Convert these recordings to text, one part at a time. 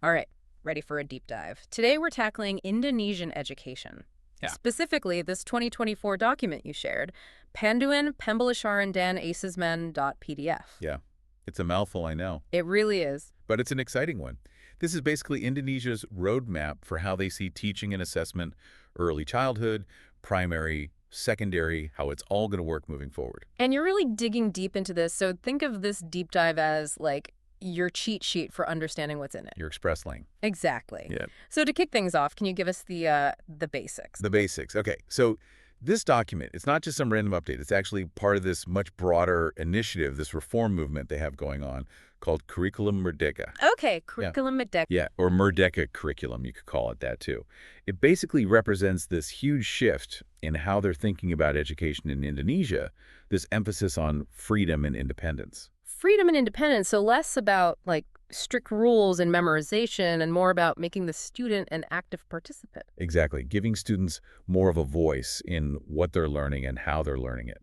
All right, ready for a deep dive. Today we're tackling Indonesian education. Yeah. Specifically, this 2024 document you shared, Panduan, Pembelajaran dan Asesmen.pdf. Yeah. It's a mouthful, I know, It really is. but it's an exciting one. This is basically Indonesia's roadmap for how they see teaching and assessment, early childhood, primary, secondary, how it's all going to work moving forward. And you're really digging deep into this, so think of this deep dive as like your cheat sheet for understanding what's in it. Your express lane. Exactly. Yeah. So to kick things off, can you give us the basics? The basics. Okay, so this document, it's not just some random update. It's actually part of this much broader initiative, this reform movement they have going on called Curriculum Merdeka. Okay, curriculum Merdeka. Yeah, or Merdeka curriculum, you could call it that too. It basically represents this huge shift in how they're thinking about education in Indonesia, this emphasis on freedom and independence. Freedom and independence, so less about like strict rules and memorization and more about making the student an active participant. Exactly, giving students more of a voice in what they're learning and how they're learning it.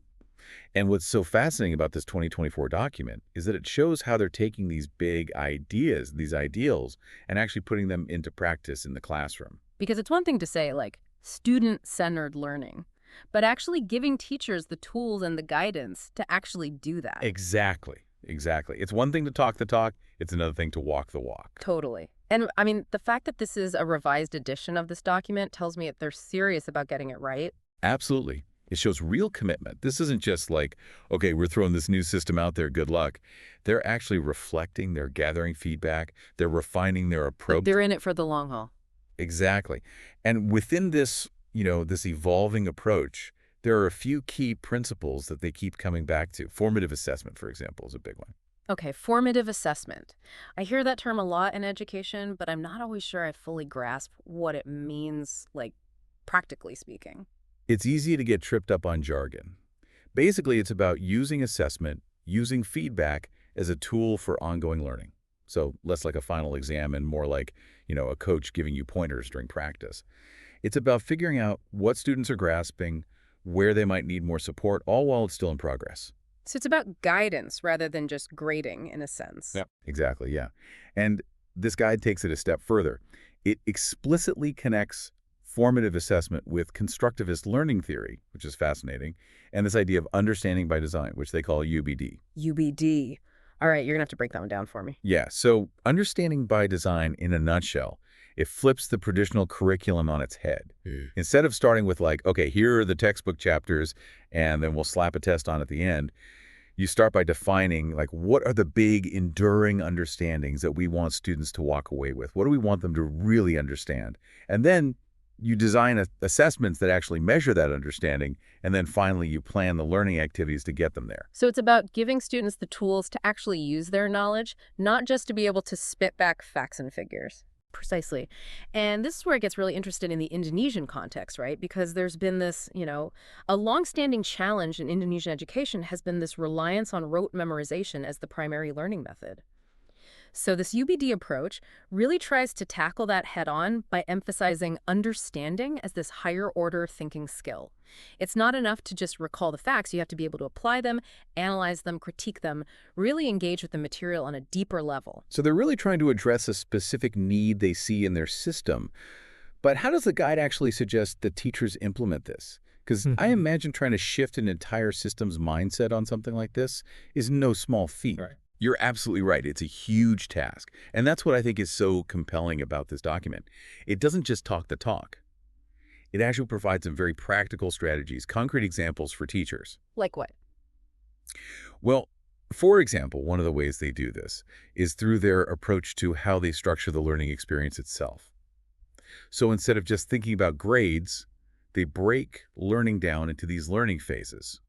And what's so fascinating about this 2024 document is that it shows how they're taking these big ideas, these ideals, and actually putting them into practice in the classroom. Because it's one thing to say like student-centered learning, but actually giving teachers the tools and the guidance to actually do that. Exactly. Exactly. It's one thing to talk the talk. It's another thing to walk the walk. Totally. And I mean, the fact that this is a revised edition of this document tells me that they're serious about getting it right. Absolutely. It shows real commitment. This isn't just like, okay, we're throwing this new system out there, good luck. They're actually reflecting, they're gathering feedback, they're refining their approach. They're in it for the long haul. Exactly. And within this, this evolving approach, there are a few key principles that they keep coming back to. Formative assessment, for example, is a big one. Okay, formative assessment. I hear that term a lot in education, but I'm not always sure I fully grasp what it means, like, practically speaking. It's easy to get tripped up on jargon. Basically, it's about using assessment, using feedback as a tool for ongoing learning. So less like a final exam and more like, a coach giving you pointers during practice. It's about figuring out what students are grasping, where they might need more support, all while it's still in progress. So it's about guidance rather than just grading, in a sense. Yep. Exactly, yeah. And this guide takes it a step further. It explicitly connects formative assessment with constructivist learning theory, which is fascinating, and this idea of understanding by design, which they call UBD. UBD. All right, you're going to have to break that one down for me. Yeah, so understanding by design in a nutshell, it flips the traditional curriculum on its head. Instead of starting with like, okay, here are the textbook chapters, and then we'll slap a test on at the end, you start by defining like what are the big enduring understandings that we want students to walk away with? What do we want them to really understand? And then you design assessments that actually measure that understanding, and then finally you plan the learning activities to get them there. So it's about giving students the tools to actually use their knowledge, not just to be able to spit back facts and figures. Precisely. And this is where it gets really interested in the Indonesian context, right? Because there's been this, a longstanding challenge in Indonesian education has been this reliance on rote memorization as the primary learning method. So this UBD approach really tries to tackle that head on by emphasizing understanding as this higher order thinking skill. It's not enough to just recall the facts. You have to be able to apply them, analyze them, critique them, really engage with the material on a deeper level. So they're really trying to address a specific need they see in their system. But how does the guide actually suggest that teachers implement this? Because I imagine trying to shift an entire system's mindset on something like this is no small feat. Right. You're absolutely right. It's a huge task. And that's what I think is so compelling about this document. It doesn't just talk the talk. It actually provides some very practical strategies, concrete examples for teachers. Like what? Well, for example, one of the ways they do this is through their approach to how they structure the learning experience itself. So instead of just thinking about grades, they break learning down into these learning phases.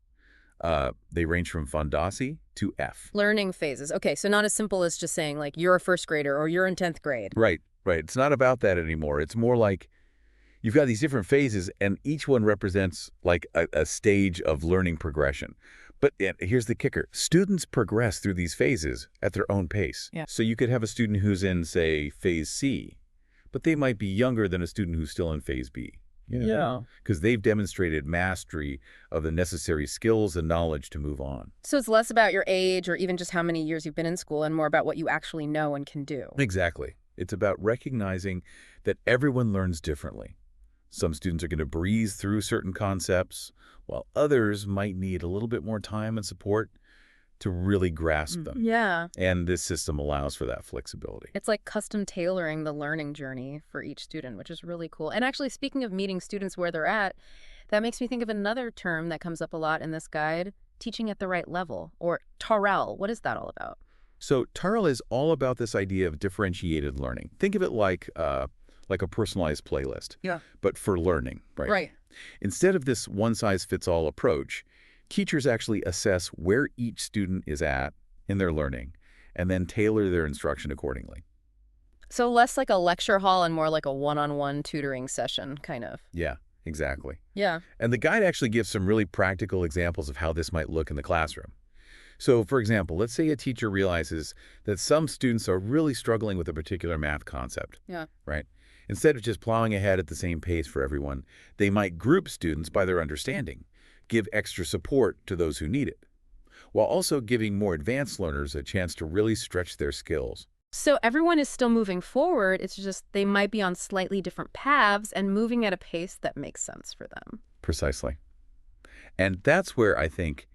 They range from Fondasi to F. Learning phases. Okay, so not as simple as just saying, like, you're a first grader or you're in 10th grade. Right. It's not about that anymore. It's more like you've got these different phases, and each one represents like a stage of learning progression. But here's the kicker. Students progress through these phases at their own pace. Yeah. So you could have a student who's in, say, phase C, but they might be younger than a student who's still in phase B. Yeah. Because they've demonstrated mastery of the necessary skills and knowledge to move on. So it's less about your age or even just how many years you've been in school and more about what you actually know and can do. Exactly. It's about recognizing that everyone learns differently. Some students are going to breeze through certain concepts, while others might need a little bit more time and support to really grasp them. Yeah. And this system allows for that flexibility. It's like custom tailoring the learning journey for each student, which is really cool. And actually, speaking of meeting students where they're at, that makes me think of another term that comes up a lot in this guide, teaching at the right level, or TARL. What is that all about? So TARL is all about this idea of differentiated learning. Think of it like a personalized playlist, Yeah. but for learning, right? Right. Instead of this one-size-fits-all approach, teachers actually assess where each student is at in their learning and then tailor their instruction accordingly. So less like a lecture hall and more like a one-on-one tutoring session, kind of. Yeah, exactly. Yeah. And the guide actually gives some really practical examples of how this might look in the classroom. So, for example, let's say a teacher realizes that some students are really struggling with a particular math concept. Yeah. Right? Instead of just plowing ahead at the same pace for everyone, they might group students by their understanding, give extra support to those who need it, while also giving more advanced learners a chance to really stretch their skills. So everyone is still moving forward. It's just they might be on slightly different paths and moving at a pace that makes sense for them. Precisely. And that's where I think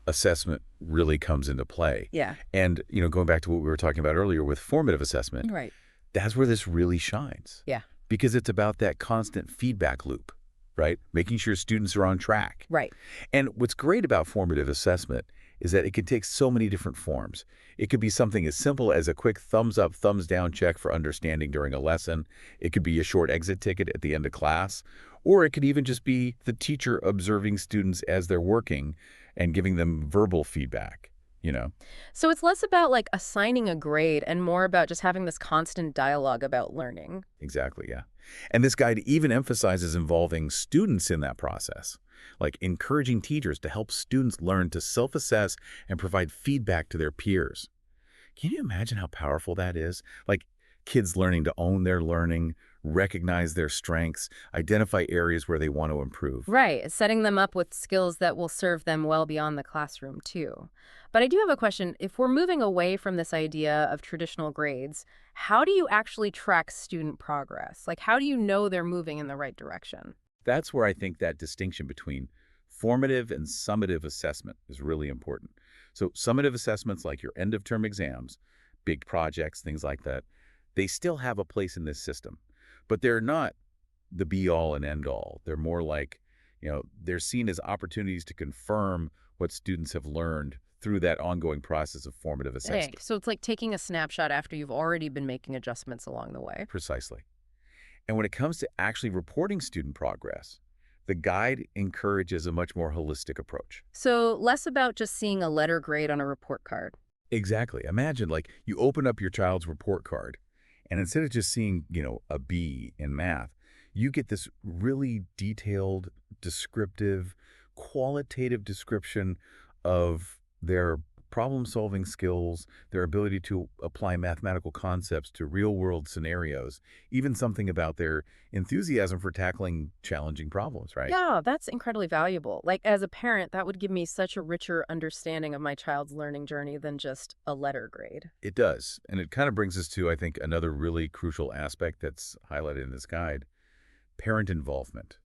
assessment really comes into play. Yeah. And, going back to what we were talking about earlier with formative assessment, Right. that's where this really shines. Yeah. Because it's about that constant feedback loop, right? Making sure students are on track. Right. And what's great about formative assessment is that it can take so many different forms. It could be something as simple as a quick thumbs up, thumbs down check for understanding during a lesson. It could be a short exit ticket at the end of class. Or it could even just be the teacher observing students as they're working and giving them verbal feedback, So it's less about like assigning a grade and more about just having this constant dialogue about learning. Exactly, yeah. And this guide even emphasizes involving students in that process, like encouraging teachers to help students learn to self-assess and provide feedback to their peers. Can you imagine how powerful that is? Like kids learning to own their learning, recognize their strengths, identify areas where they want to improve. Right. Setting them up with skills that will serve them well beyond the classroom, too. But I do have a question. If we're moving away from this idea of traditional grades, how do you actually track student progress? Like, how do you know they're moving in the right direction? That's where I think that distinction between formative and summative assessment is really important. So summative assessments like your end-of-term exams, big projects, things like that, they still have a place in this system. But they're not the be-all and end-all. They're more like, they're seen as opportunities to confirm what students have learned through that ongoing process of formative assessment. Hey, so it's like taking a snapshot after you've already been making adjustments along the way. Precisely. And when it comes to actually reporting student progress, the guide encourages a much more holistic approach. So less about just seeing a letter grade on a report card. Exactly. Imagine like you open up your child's report card and instead of just seeing, a B in math, you get this really detailed, descriptive, qualitative description of their problem-solving skills, their ability to apply mathematical concepts to real-world scenarios, even something about their enthusiasm for tackling challenging problems, right? Yeah, that's incredibly valuable. Like, as a parent, that would give me such a richer understanding of my child's learning journey than just a letter grade. It does. And it kind of brings us to, I think, another really crucial aspect that's highlighted in this guide, parent involvement.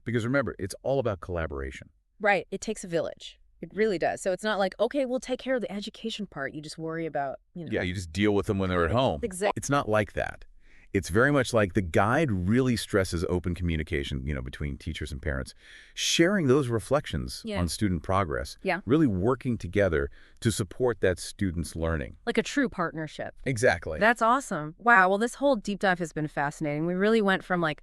Because remember, it's all about collaboration. Right. It takes a village. It really does. So it's not like, okay, we'll take care of the education part. You just worry about. Yeah, you just deal with them when they're at home. Exactly. It's not like that. It's very much like the guide really stresses open communication, between teachers and parents, sharing those reflections on student progress, really working together to support that student's learning. Like a true partnership. Exactly. That's awesome. Wow. Well, this whole deep dive has been fascinating. We really went from like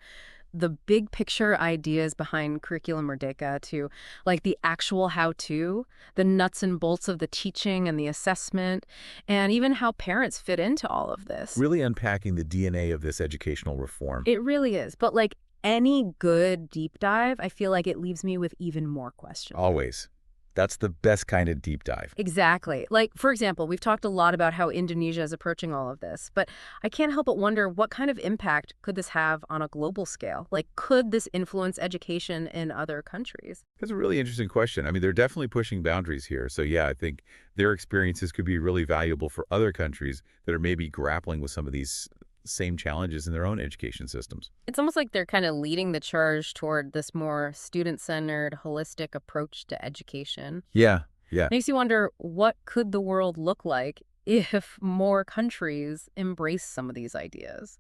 the big picture ideas behind Curriculum Merdeka to like the actual how-to, the nuts and bolts of the teaching and the assessment, and even how parents fit into all of this. Really unpacking the DNA of this educational reform. It really is. But like any good deep dive, I feel like it leaves me with even more questions. Always. That's the best kind of deep dive. Exactly. Like, for example, we've talked a lot about how Indonesia is approaching all of this, but I can't help but wonder what kind of impact could this have on a global scale? Like, could this influence education in other countries? That's a really interesting question. I mean, they're definitely pushing boundaries here. So yeah, I think their experiences could be really valuable for other countries that are maybe grappling with some of these same challenges in their own education systems. It's almost like they're kind of leading the charge toward this more student-centered, holistic approach to education. Yeah, yeah. Makes you wonder, what could the world look like if more countries embrace some of these ideas?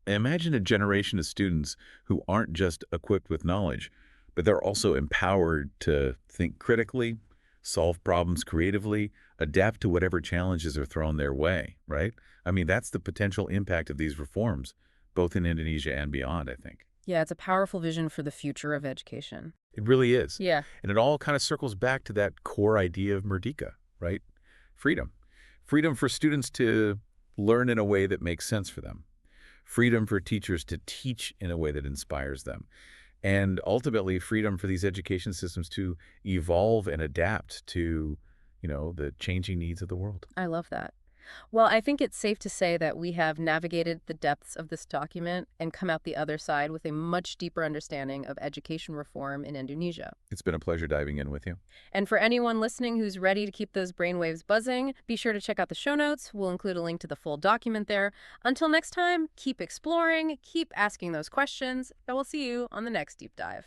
Imagine a generation of students who aren't just equipped with knowledge, but they're also empowered to think critically, solve problems creatively, adapt to whatever challenges are thrown their way, right? I mean, that's the potential impact of these reforms, both in Indonesia and beyond, I think. Yeah, it's a powerful vision for the future of education. It really is. Yeah. And it all kind of circles back to that core idea of Merdeka, right? Freedom. Freedom for students to learn in a way that makes sense for them. Freedom for teachers to teach in a way that inspires them. And ultimately, freedom for these education systems to evolve and adapt to, the changing needs of the world. I love that. Well, I think it's safe to say that we have navigated the depths of this document and come out the other side with a much deeper understanding of education reform in Indonesia. It's been a pleasure diving in with you. And for anyone listening who's ready to keep those brainwaves buzzing, be sure to check out the show notes. We'll include a link to the full document there. Until next time, keep exploring, keep asking those questions, and we'll see you on the next deep dive.